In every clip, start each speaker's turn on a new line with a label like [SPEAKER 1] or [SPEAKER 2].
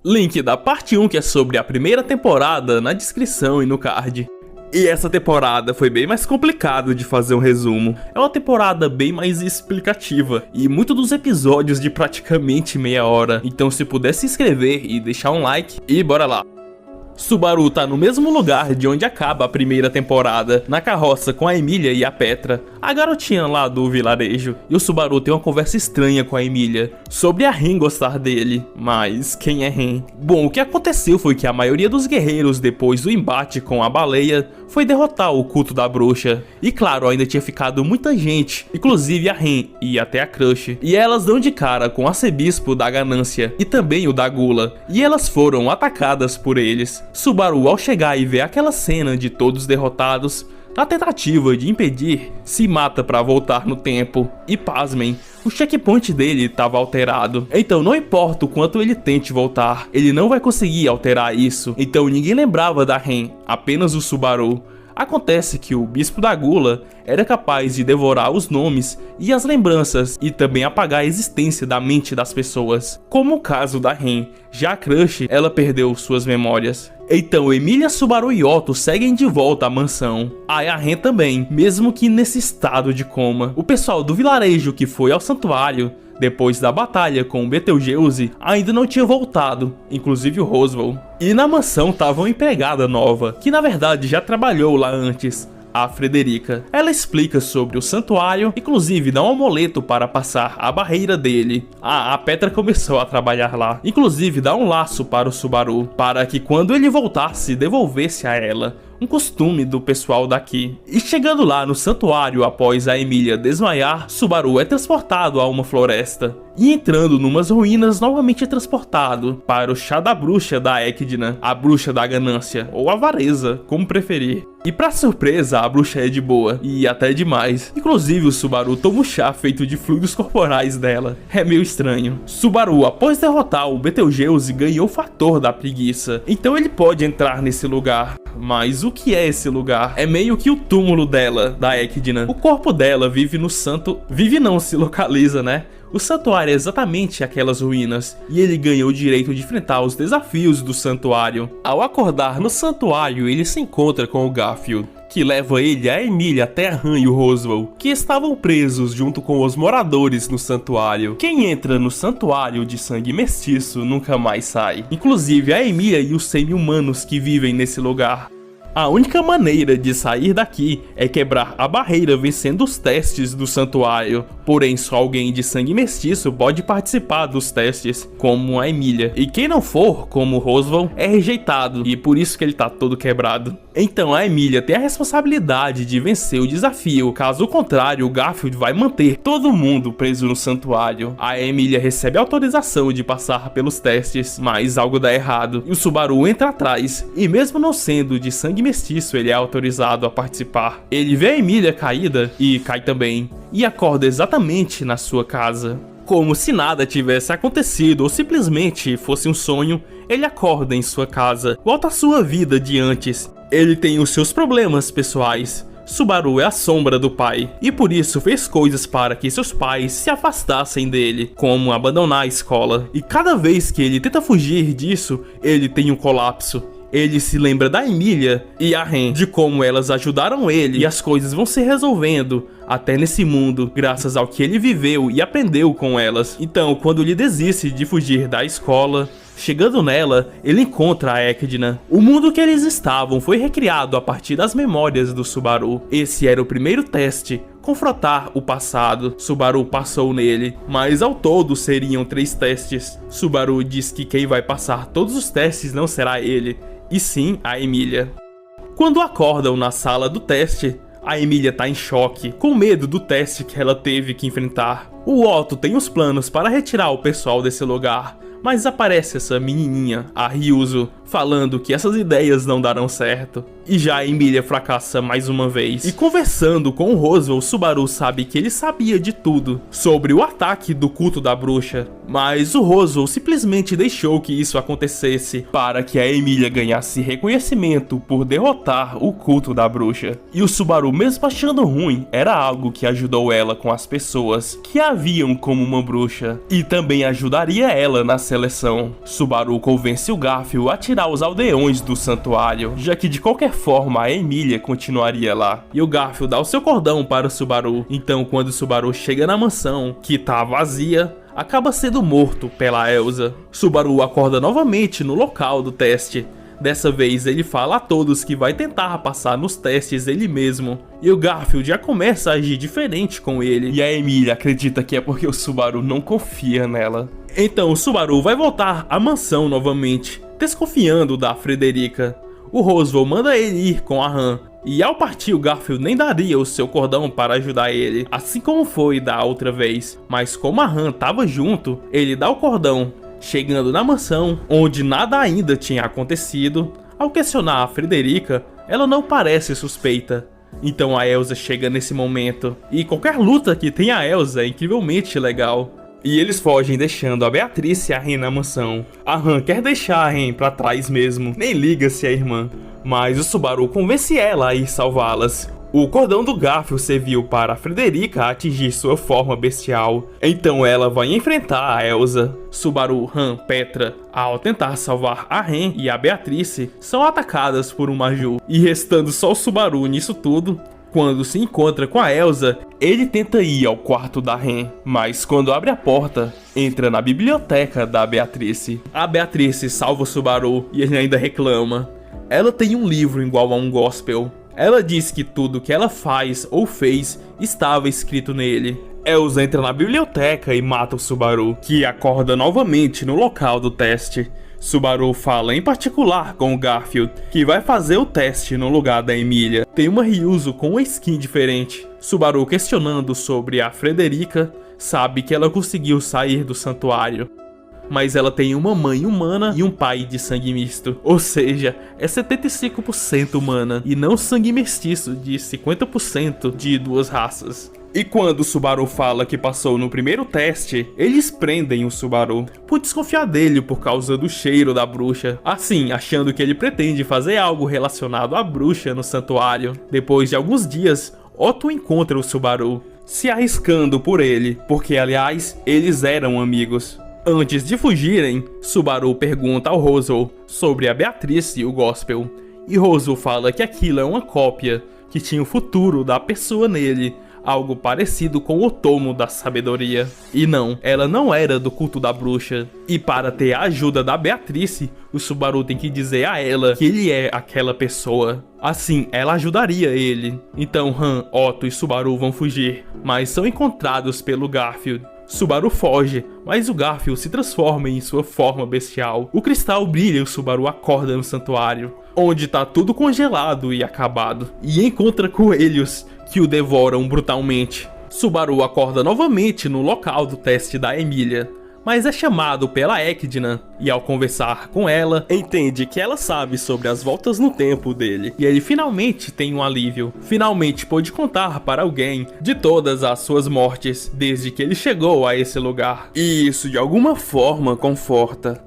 [SPEAKER 1] Link da parte 1, que é sobre a primeira temporada, na descrição e no card. E essa temporada foi bem mais complicado de fazer um resumo. É uma temporada bem mais explicativa e muitos dos episódios de praticamente meia hora. Então se puder se inscrever e deixar um like, e bora lá. Subaru tá no mesmo lugar de onde acaba a primeira temporada, na carroça com a Emília e a Petra, a garotinha lá do vilarejo. E o Subaru tem uma conversa estranha com a Emília sobre a Ren gostar dele. Mas quem é Ren? Bom, o que aconteceu foi que a maioria dos guerreiros, depois do embate com a baleia, foi derrotar o culto da bruxa. E claro, ainda tinha ficado muita gente, inclusive a Ren e até a Crush. E elas dão de cara com o arcebispo da ganância e também o da gula. E elas foram atacadas por eles. Subaru, ao chegar e ver aquela cena de todos derrotados, na tentativa de impedir, se mata para voltar no tempo. E pasmem, o checkpoint dele estava alterado. Então não importa o quanto ele tente voltar, ele não vai conseguir alterar isso. Então ninguém lembrava da Ren, apenas o Subaru. Acontece que o Bispo da Gula era capaz de devorar os nomes e as lembranças e também apagar a existência da mente das pessoas, como o caso da Ren. Já a Crush, ela perdeu suas memórias. Então Emília, Subaru e Otto seguem de volta à mansão. A Ren também, mesmo que nesse estado de coma. O pessoal do vilarejo que foi ao santuário depois da batalha com o Betelgeuse ainda não tinha voltado, inclusive o Roswell. E na mansão tava uma empregada nova, que na verdade já trabalhou lá antes, a Frederica. Ela explica sobre o santuário, inclusive dá um amuleto para passar a barreira dele. A Petra começou a trabalhar lá, inclusive dá um laço para o Subaru, para que quando ele voltasse devolvesse a ela. Um costume do pessoal daqui. E chegando lá no santuário após a Emília desmaiar, Subaru é transportado a uma floresta. E entrando numas ruínas, novamente é transportado para o chá da bruxa da Ecdna, a bruxa da ganância, ou avareza, como preferir. E pra surpresa, a bruxa é de boa, e até demais. Inclusive o Subaru toma um chá feito de fluidos corporais dela. É meio estranho. Subaru, após derrotar o Betelgeuse, ganhou o fator da preguiça. Então ele pode entrar nesse lugar. Mas o que é esse lugar? É meio que o túmulo dela, da Ecdna. O corpo dela vive no santo... Vive não, se localiza, né? O santuário é exatamente aquelas ruínas, e ele ganhou o direito de enfrentar os desafios do santuário. Ao acordar no santuário, ele se encontra com o Garfield, que leva ele, a Emília, até a Han e o Roswell, que estavam presos junto com os moradores no santuário. Quem entra no santuário de sangue mestiço nunca mais sai, inclusive a Emília e os semi-humanos que vivem nesse lugar. A única maneira de sair daqui é quebrar a barreira vencendo os testes do santuário. Porém, só alguém de sangue mestiço pode participar dos testes, como a Emília. E quem não for, como o Roswell, é rejeitado, e por isso que ele tá todo quebrado. Então a Emília tem a responsabilidade de vencer o desafio. Caso contrário, o Garfield vai manter todo mundo preso no santuário. A Emília recebe autorização de passar pelos testes, mas algo dá errado, e o Subaru entra atrás, e mesmo não sendo de sangue mestiço, ele é autorizado a participar. Ele vê a Emília caída e cai também, e acorda exatamente na sua casa. Como se nada tivesse acontecido ou simplesmente fosse um sonho, ele acorda em sua casa, volta à sua vida de antes. Ele tem os seus problemas pessoais. Subaru é a sombra do pai, e por isso fez coisas para que seus pais se afastassem dele, como abandonar a escola. E cada vez que ele tenta fugir disso, ele tem um colapso. Ele se lembra da Emília e a Ren, de como elas ajudaram ele, e as coisas vão se resolvendo até nesse mundo, graças ao que ele viveu e aprendeu com elas. Então, quando ele desiste de fugir da escola, chegando nela, ele encontra a Ecdna. O mundo que eles estavam foi recriado a partir das memórias do Subaru. Esse era o primeiro teste, confrontar o passado. Subaru passou nele, mas ao todo seriam 3 testes. Subaru diz que quem vai passar todos os testes não será ele, e sim a Emília. Quando acordam na sala do teste, a Emília tá em choque, com medo do teste que ela teve que enfrentar. O Otto tem os planos para retirar o pessoal desse lugar, mas aparece essa menininha, a Ryuzo, falando que essas ideias não darão certo. E já a Emília fracassa mais uma vez. E conversando com o Roswell, Subaru sabe que ele sabia de tudo sobre o ataque do culto da bruxa. Mas o Roswell simplesmente deixou que isso acontecesse para que a Emília ganhasse reconhecimento por derrotar o culto da bruxa. E o Subaru, mesmo achando ruim, era algo que ajudou ela com as pessoas que a viam como uma bruxa. E também ajudaria ela na seleção. Subaru convence o Garfield a tirar os aldeões do santuário, já que de qualquer forma a Emília continuaria lá. E o Garfield dá o seu cordão para o Subaru. Então quando o Subaru chega na mansão, que tá vazia, acaba sendo morto pela Elsa. Subaru acorda novamente no local do teste. Dessa vez ele fala a todos que vai tentar passar nos testes ele mesmo. E o Garfield já começa a agir diferente com ele. E a Emília acredita que é porque o Subaru não confia nela. Então o Subaru vai voltar à mansão novamente, desconfiando da Frederica. O Roswell manda ele ir com a Han. E ao partir, o Garfield nem daria o seu cordão para ajudar ele, assim como foi da outra vez. Mas como a Han estava junto, ele dá o cordão. Chegando na mansão, onde nada ainda tinha acontecido, ao questionar a Frederica, ela não parece suspeita. Então a Elsa chega nesse momento. E qualquer luta que tenha a Elsa é incrivelmente legal. E eles fogem deixando a Beatriz e a Ren na mansão. A Han quer deixar a Ren pra trás mesmo, nem liga se é irmã. Mas o Subaru convence ela a ir salvá-las. O cordão do Garfield serviu para a Frederica atingir sua forma bestial. Então ela vai enfrentar a Elsa. Subaru, Han, Petra, ao tentar salvar a Ren e a Beatriz, são atacadas por um Maju. E restando só o Subaru nisso tudo, quando se encontra com a Elsa, ele tenta ir ao quarto da Ren, mas quando abre a porta, entra na biblioteca da Beatriz. A Beatriz salva o Subaru e ele ainda reclama. Ela tem um livro igual a um gospel. Ela diz que tudo que ela faz ou fez estava escrito nele. Elsa entra na biblioteca e mata o Subaru, que acorda novamente no local do teste. Subaru fala em particular com o Garfield, que vai fazer o teste no lugar da Emília. Tem uma Ryuzo com uma skin diferente. Subaru, questionando sobre a Frederica, sabe que ela conseguiu sair do santuário. Mas ela tem uma mãe humana e um pai de sangue misto. Ou seja, é 75% humana e não sangue mestiço de 50% de duas raças. E quando o Subaru fala que passou no primeiro teste, eles prendem o Subaru por desconfiar dele por causa do cheiro da bruxa. Assim, achando que ele pretende fazer algo relacionado à bruxa no santuário. Depois de alguns dias, Otto encontra o Subaru, se arriscando por ele, porque aliás, eles eram amigos. Antes de fugirem, Subaru pergunta ao Roswell sobre a Beatriz e o Gospel. E Roswell fala que aquilo é uma cópia, que tinha o futuro da pessoa nele, algo parecido com o tomo da sabedoria. E não, ela não era do culto da bruxa. E para ter a ajuda da Beatriz, o Subaru tem que dizer a ela que ele é aquela pessoa. Assim, ela ajudaria ele. Então Han, Otto e Subaru vão fugir, mas são encontrados pelo Garfield. Subaru foge, mas o Garfield se transforma em sua forma bestial. O cristal brilha e o Subaru acorda no santuário, onde tá tudo congelado e acabado, e encontra coelhos que o devoram brutalmente. Subaru acorda novamente no local do teste da Emília, mas é chamado pela Echidna, e ao conversar com ela, entende que ela sabe sobre as voltas no tempo dele, e ele finalmente tem um alívio. Finalmente pôde contar para alguém de todas as suas mortes, desde que ele chegou a esse lugar. E isso de alguma forma conforta.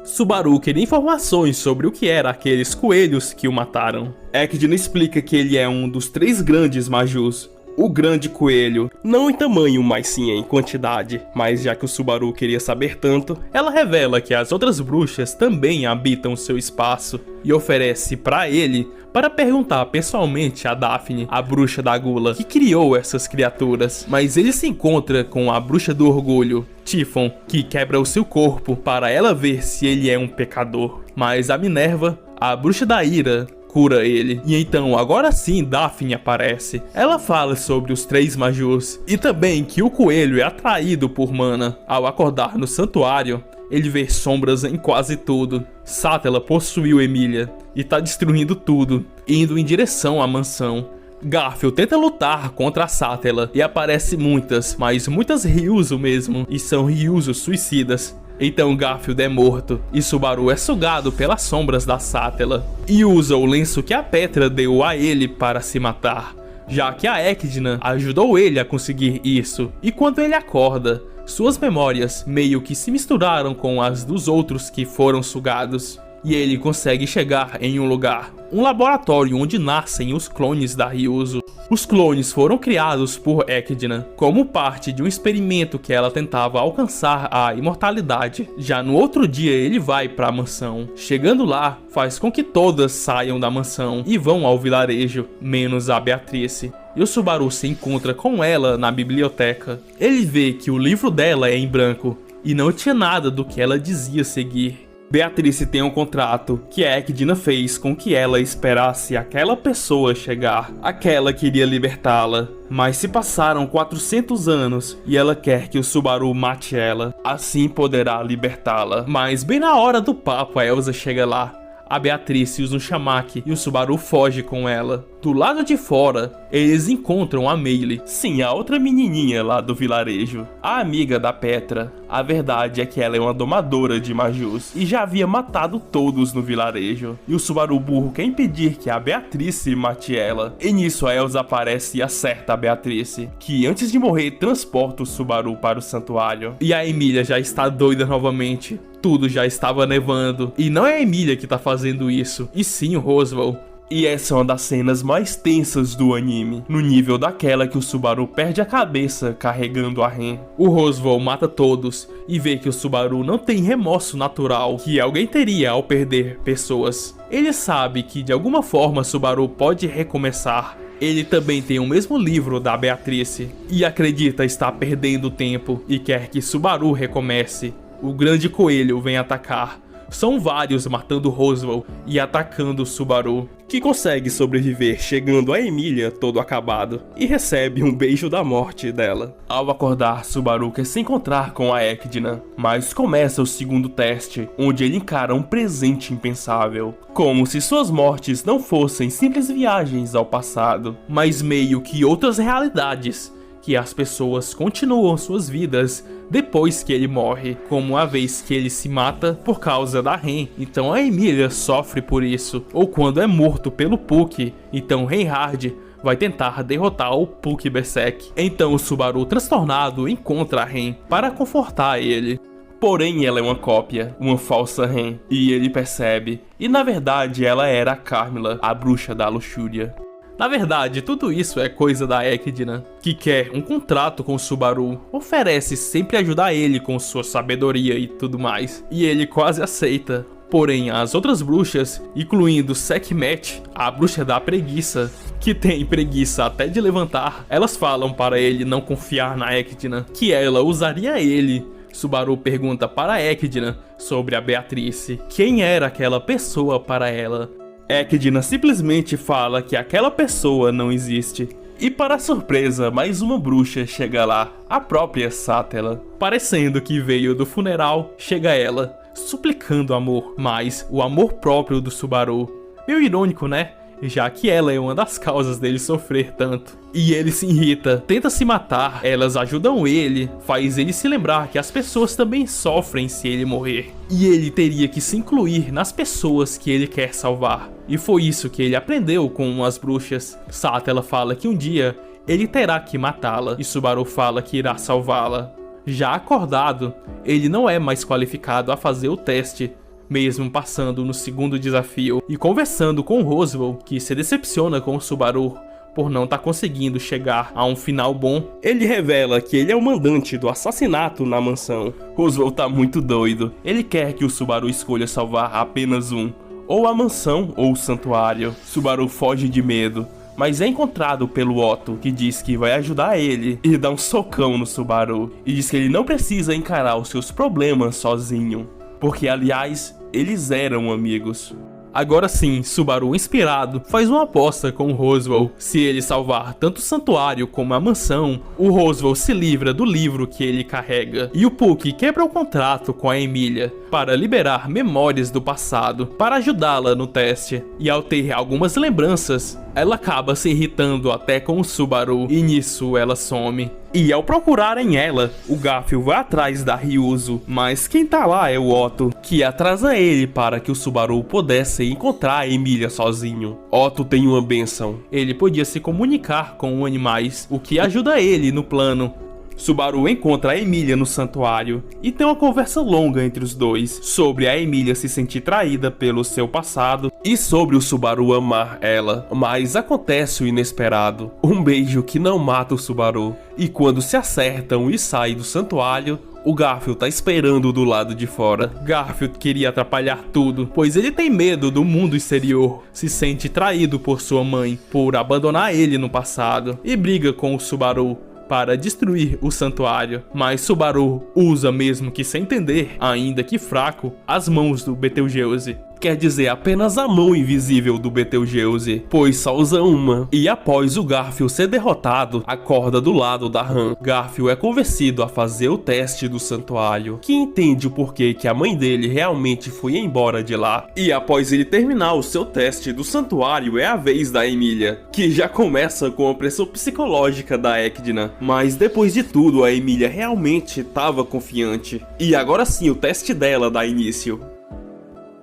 [SPEAKER 1] Subaru queria informações sobre o que eram aqueles coelhos que o mataram. Echidna explica que ele é um dos 3 grandes Majus. O grande coelho, não em tamanho, mas sim em quantidade. Mas já que o Subaru queria saber tanto, ela revela que as outras bruxas também habitam seu espaço e oferece para ele para perguntar pessoalmente a Daphne, a bruxa da gula, que criou essas criaturas. Mas ele se encontra com a bruxa do orgulho, Typhon, que quebra o seu corpo para ela ver se ele é um pecador. Mas a Minerva, a bruxa da ira, cura ele. E então, agora sim, Daphne aparece. Ela fala sobre os 3 Majus e também que o coelho é atraído por Mana. Ao acordar no santuário, ele vê sombras em quase tudo. Satella possuiu Emília e tá destruindo tudo, indo em direção à mansão. Garfield tenta lutar contra a Satella e aparece muitas, mas muitas Ryuzo mesmo, e são Ryuzo suicidas. Então Garfield é morto e Subaru é sugado pelas sombras da Sátela e usa o lenço que a Petra deu a ele para se matar, já que a Echidna ajudou ele a conseguir isso. E quando ele acorda, suas memórias meio que se misturaram com as dos outros que foram sugados. E ele consegue chegar em um lugar, um laboratório onde nascem os clones da Ryuzo. Os clones foram criados por Echidna como parte de um experimento que ela tentava alcançar a imortalidade. Já no outro dia ele vai para a mansão. Chegando lá, faz com que todas saiam da mansão e vão ao vilarejo, menos a Beatrice. E o Subaru se encontra com ela na biblioteca. Ele vê que o livro dela é em branco e não tinha nada do que ela dizia seguir. Beatrice tem um contrato que a Echidna fez com que ela esperasse aquela pessoa chegar. Aquela queria libertá-la, mas se passaram 400 anos e ela quer que o Subaru mate ela. Assim poderá libertá-la. Mas bem na hora do papo a Elsa chega lá. A Beatrice usa um chamaki e o Subaru foge com ela. Do lado de fora, eles encontram a Meili, sim, a outra menininha lá do vilarejo, a amiga da Petra. A verdade é que ela é uma domadora de Majus e já havia matado todos no vilarejo. E o Subaru burro quer impedir que a Beatrice mate ela. E nisso a Elsa aparece e acerta a Beatrice, que antes de morrer transporta o Subaru para o santuário. E a Emília já está doida novamente. Tudo já estava nevando. E não é a Emília que está fazendo isso, e sim o Roswell. E essa é uma das cenas mais tensas do anime, no nível daquela que o Subaru perde a cabeça carregando a Ren. O Roswell mata todos e vê que o Subaru não tem remorso natural que alguém teria ao perder pessoas. Ele sabe que de alguma forma Subaru pode recomeçar. Ele também tem o mesmo livro da Beatrice e acredita estar perdendo tempo e quer que Subaru recomece. O grande coelho vem atacar. São vários matando Roswell e atacando Subaru, que consegue sobreviver chegando a Emília todo acabado e recebe um beijo da morte dela. Ao acordar, Subaru quer se encontrar com a Echidna, mas começa o segundo teste, onde ele encara um presente impensável, como se suas mortes não fossem simples viagens ao passado, mas meio que outras realidades, que as pessoas continuam suas vidas depois que ele morre, como a vez que ele se mata por causa da Ren, então a Emília sofre por isso, ou quando é morto pelo Puck, então Reinhard vai tentar derrotar o Puck Berserk. Então o Subaru transtornado encontra a Ren para confortar ele. Porém ela é uma cópia, uma falsa Ren, e ele percebe, e na verdade ela era a Carmilla, a bruxa da luxúria. Na verdade, tudo isso é coisa da Echidna, que quer um contrato com o Subaru, oferece sempre ajudar ele com sua sabedoria e tudo mais, e ele quase aceita. Porém, as outras bruxas, incluindo Sekhmet, a bruxa da preguiça, que tem preguiça até de levantar, elas falam para ele não confiar na Echidna, que ela usaria ele. Subaru pergunta para a Echidna sobre a Beatrice, quem era aquela pessoa para ela. Echidna simplesmente fala que aquela pessoa não existe. E para surpresa, mais uma bruxa chega lá, a própria Sátela. Parecendo que veio do funeral, chega ela, suplicando amor, mas o amor próprio do Subaru. Meio irônico, né? Já que ela é uma das causas dele sofrer tanto. E ele se irrita, tenta se matar, elas ajudam ele, faz ele se lembrar que as pessoas também sofrem se ele morrer. E ele teria que se incluir nas pessoas que ele quer salvar. E foi isso que ele aprendeu com as bruxas. Sátela fala que um dia ele terá que matá-la, e Subaru fala que irá salvá-la. Já acordado, ele não é mais qualificado a fazer o teste, mesmo passando no segundo desafio e conversando com Roswell, que se decepciona com o Subaru por não estar conseguindo chegar a um final bom. Ele revela que ele é o mandante do assassinato na mansão. Roswell tá muito doido, ele quer que o Subaru escolha salvar apenas um, ou a mansão ou o santuário. Subaru foge de medo, mas é encontrado pelo Otto, que diz que vai ajudar ele e dá um socão no Subaru, e diz que ele não precisa encarar os seus problemas sozinho, porque aliás, eles eram amigos. Agora sim, Subaru, inspirado, faz uma aposta com o Roswell. Se ele salvar tanto o santuário como a mansão, o Roswell se livra do livro que ele carrega. E o Puck quebra o contrato com a Emília para liberar memórias do passado, para ajudá-la no teste. E ao ter algumas lembranças, ela acaba se irritando até com o Subaru e nisso ela some. E ao procurarem ela, o Garfield vai atrás da Ryuzo, mas quem tá lá é o Otto, que atrasa ele para que o Subaru pudesse encontrar a Emília sozinho. Otto tem uma bênção, ele podia se comunicar com animais, o que ajuda ele no plano. Subaru encontra a Emília no santuário e tem uma conversa longa entre os dois sobre a Emília se sentir traída pelo seu passado e sobre o Subaru amar ela. Mas acontece o inesperado, um beijo que não mata o Subaru. E quando se acertam e saem do santuário, o Garfield tá esperando do lado de fora. Garfield queria atrapalhar tudo, pois ele tem medo do mundo exterior, se sente traído por sua mãe por abandonar ele no passado e briga com o Subaru para destruir o santuário, mas Subaru usa, mesmo que sem entender, ainda que fraco, as mãos do Betelgeuse. Quer dizer, apenas a mão invisível do Betelgeuse, pois só usa uma. E após o Garfield ser derrotado, acorda do lado da Han. Garfield é convencido a fazer o teste do santuário, que entende o porquê que a mãe dele realmente foi embora de lá. E após ele terminar o seu teste do santuário, é a vez da Emília, que já começa com a pressão psicológica da Echidna. Mas depois de tudo, a Emília realmente estava confiante. E agora sim, o teste dela dá início.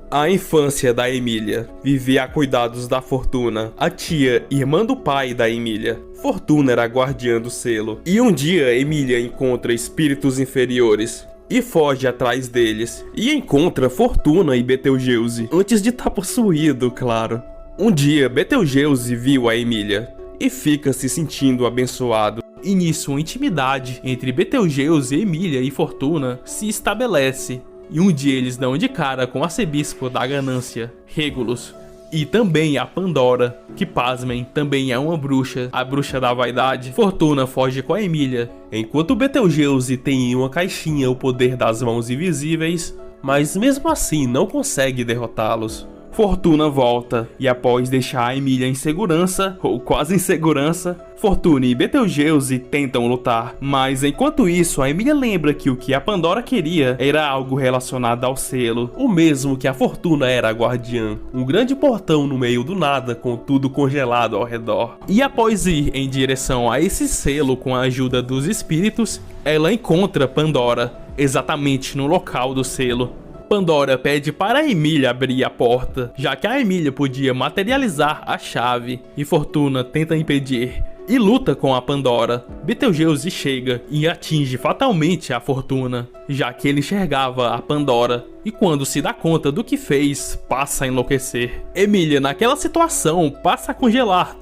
[SPEAKER 1] A infância da Emília. Vivia a cuidados da Fortuna, a tia, irmã do pai da Emília. Fortuna era a guardiã do selo. E um dia, Emília encontra espíritos inferiores e foge atrás deles. E encontra Fortuna e Betelgeuse, antes de estar possuído, claro. Um dia, Betelgeuse viu a Emília e fica se sentindo abençoado. E nisso, uma intimidade entre Betelgeuse, Emília e Fortuna se estabelece. E um dia eles dão de cara com o arcebispo da ganância, Regulus. E também a Pandora, que, pasmem, também é uma bruxa, a bruxa da vaidade. Fortuna foge com a Emília, enquanto Betelgeuse tem em uma caixinha o poder das mãos invisíveis, mas mesmo assim não consegue derrotá-los. Fortuna volta, e após deixar a Emília em segurança, ou quase em segurança, Fortuna e Betelgeuse tentam lutar. Mas enquanto isso, a Emília lembra que o que a Pandora queria era algo relacionado ao selo, o mesmo que a Fortuna era a guardiã. Um grande portão no meio do nada, com tudo congelado ao redor. E após ir em direção a esse selo com a ajuda dos espíritos, ela encontra Pandora, exatamente no local do selo. Pandora pede para a Emília abrir a porta, já que a Emília podia materializar a chave, e Fortuna tenta impedir e luta com a Pandora. Betelgeuse chega e atinge fatalmente a Fortuna, já que ele enxergava a Pandora, e quando se dá conta do que fez, passa a enlouquecer. Emília, naquela situação, passa a congelar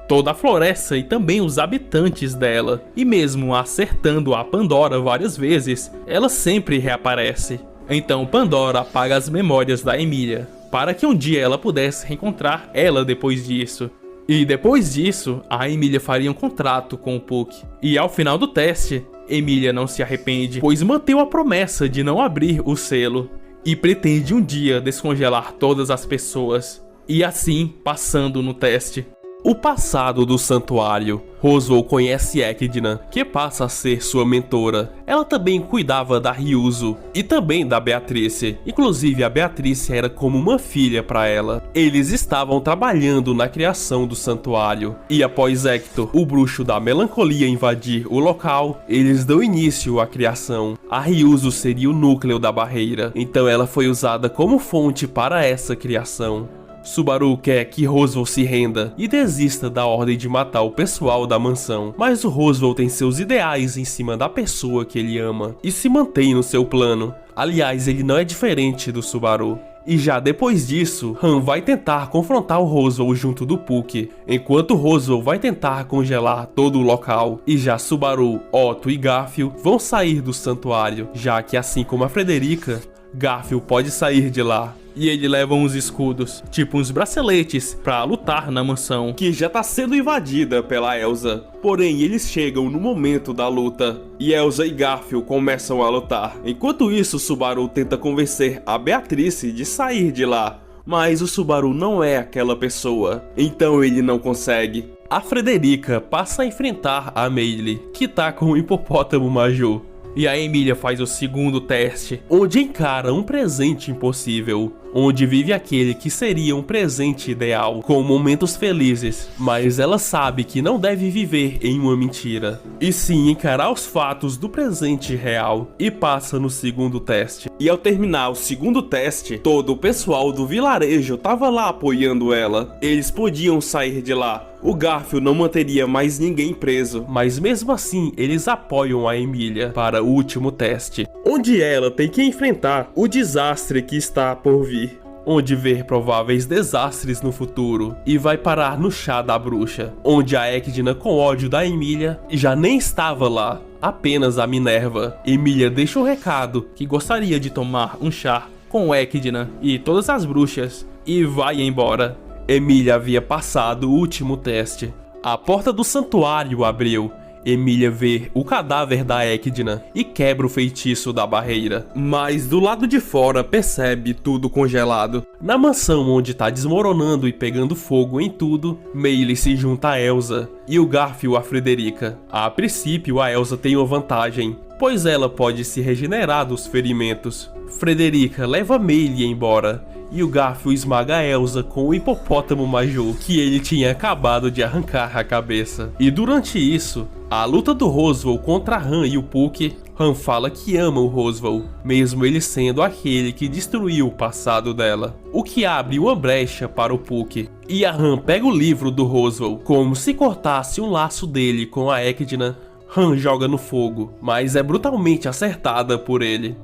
[SPEAKER 1] toda a floresta e também os habitantes dela, e mesmo acertando a Pandora várias vezes, ela sempre reaparece. Então Pandora apaga as memórias da Emília, para que um dia ela pudesse reencontrar ela depois disso. E depois disso, a Emília faria um contrato com o Puck. E ao final do teste, Emília não se arrepende, pois manteve a promessa de não abrir o selo. E pretende um dia descongelar todas as pessoas. E assim, passando no teste. O passado do santuário. Roswell conhece Echidna, que passa a ser sua mentora. Ela também cuidava da Ryuzo e também da Beatrice. Inclusive, a Beatrice era como uma filha para ela. Eles estavam trabalhando na criação do santuário. E após Hector, o bruxo da melancolia, invadir o local, eles dão início à criação. A Ryuzo seria o núcleo da barreira, então ela foi usada como fonte para essa criação. Subaru quer que Roswell se renda e desista da ordem de matar o pessoal da mansão, mas o Roswell tem seus ideais em cima da pessoa que ele ama e se mantém no seu plano. Aliás, ele não é diferente do Subaru. E já depois disso, Han vai tentar confrontar o Roswell junto do Puck, enquanto Roswell vai tentar congelar todo o local. E já Subaru, Otto e Garfield vão sair do santuário, já que assim como a Frederica, Garfield pode sair de lá. E ele leva uns escudos, tipo uns braceletes, pra lutar na mansão, que já tá sendo invadida pela Elsa. Porém, eles chegam no momento da luta, e Elsa e Garfield começam a lutar. Enquanto isso, Subaru tenta convencer a Beatrice de sair de lá. Mas o Subaru não é aquela pessoa, então ele não consegue. A Frederica passa a enfrentar a Meili, que tá com o hipopótamo Majô. E a Emília faz o segundo teste, onde encara um presente impossível, onde vive aquele que seria um presente ideal, com momentos felizes, mas ela sabe que não deve viver em uma mentira, e sim encarar os fatos do presente real, e passa no segundo teste. E ao terminar o segundo teste, todo o pessoal do vilarejo tava lá apoiando ela. Eles podiam sair de lá. O Garfield não manteria mais ninguém preso, mas mesmo assim eles apoiam a Emília para o último teste, onde ela tem que enfrentar o desastre que está por vir, onde ver prováveis desastres no futuro, e vai parar no chá da bruxa, onde a Ecdna, com ódio da Emília, já nem estava lá, apenas a Minerva. Emília deixa um recado que gostaria de tomar um chá com Ecdna e todas as bruxas, e vai embora. Emília havia passado o último teste. A porta do santuário abriu. Emília vê o cadáver da Ecdna e quebra o feitiço da barreira. Mas do lado de fora percebe tudo congelado. Na mansão onde tá desmoronando e pegando fogo em tudo, Meili se junta a Elsa e o Garfield a Frederica. A princípio a Elsa tem uma vantagem, pois ela pode se regenerar dos ferimentos. Frederica leva Meili embora e o Garfield esmaga a Elsa com o hipopótamo Major que ele tinha acabado de arrancar a cabeça. E durante isso, a luta do Roswell contra Han e o Puck, Han fala que ama o Roswell, mesmo ele sendo aquele que destruiu o passado dela, o que abre uma brecha para o Puck. E a Han pega o livro do Roswell, como se cortasse um laço dele com a Ecdna. Han joga no fogo, mas é brutalmente acertada por ele.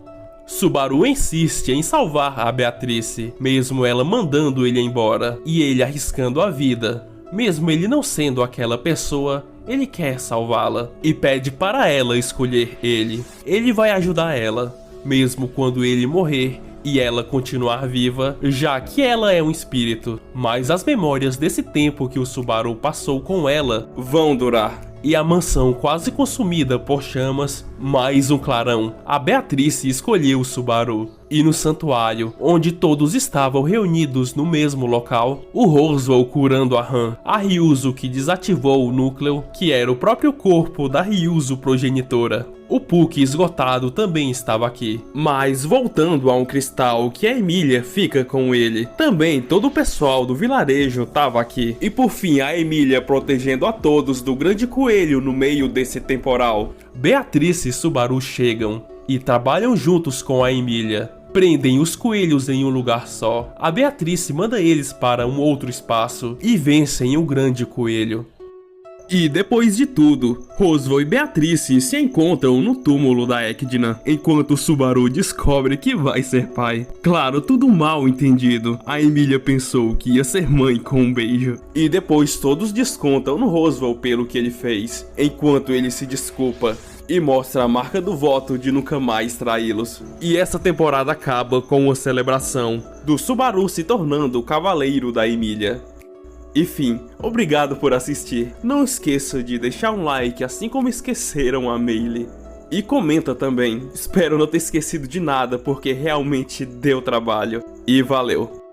[SPEAKER 1] Subaru insiste em salvar a Beatrice, mesmo ela mandando ele embora, e ele arriscando a vida. Mesmo ele não sendo aquela pessoa, ele quer salvá-la, e pede para ela escolher ele. Ele vai ajudar ela, mesmo quando ele morrer e ela continuar viva, já que ela é um espírito. Mas as memórias desse tempo que o Subaru passou com ela vão durar. E a mansão quase consumida por chamas, mais um clarão. A Beatrice escolheu o Subaru. E no santuário, onde todos estavam reunidos no mesmo local, o Roswell curando a Han, a Ryuzo que desativou o núcleo, que era o próprio corpo da Ryuzo progenitora. O Puck esgotado também estava aqui. Mas voltando a um cristal que a Emília fica com ele, também todo o pessoal do vilarejo estava aqui. E por fim a Emília protegendo a todos do grande coelho no meio desse temporal. Beatrice e Subaru chegam e trabalham juntos com a Emília. Prendem os coelhos em um lugar só. A Beatrice manda eles para um outro espaço e vencem o grande coelho. E depois de tudo, Roswell e Beatrice se encontram no túmulo da Ecdna, enquanto Subaru descobre que vai ser pai. Claro, tudo mal entendido. A Emília pensou que ia ser mãe com um beijo. E depois todos descontam no Roswell pelo que ele fez, enquanto ele se desculpa e mostra a marca do voto de nunca mais traí-los. E essa temporada acaba com uma celebração do Subaru se tornando o cavaleiro da Emília. Enfim, obrigado por assistir. Não esqueça de deixar um like, assim como esqueceram a Meili. E comenta também. Espero não ter esquecido de nada, porque realmente deu trabalho. E valeu!